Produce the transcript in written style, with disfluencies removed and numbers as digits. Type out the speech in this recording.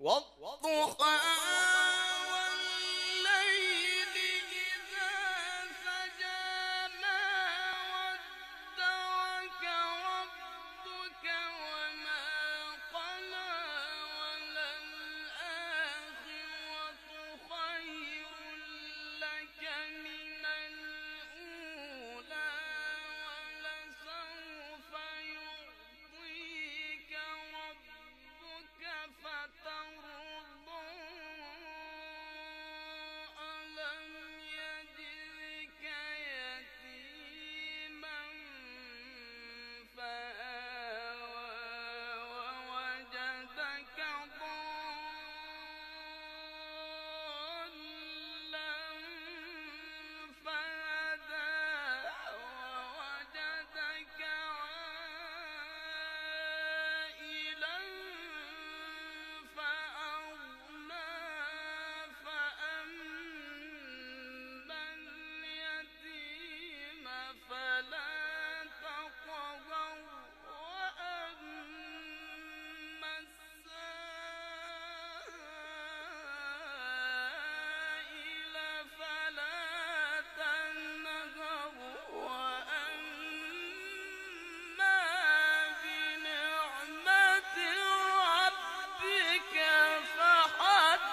والضحى والليل إذا سجى ما ودعك ربك وما قلى وللآخرة خير لك من الأولى ولسوف يعطيك ربك فترضى ألم يجدك يتيما فآوى ووجدك ضالا فهدى ووجدك عائلا فأغنى فأما اليتيم فلا تقهر وأما السائل فلا تنهر وأما بنعمة ربك فحدث.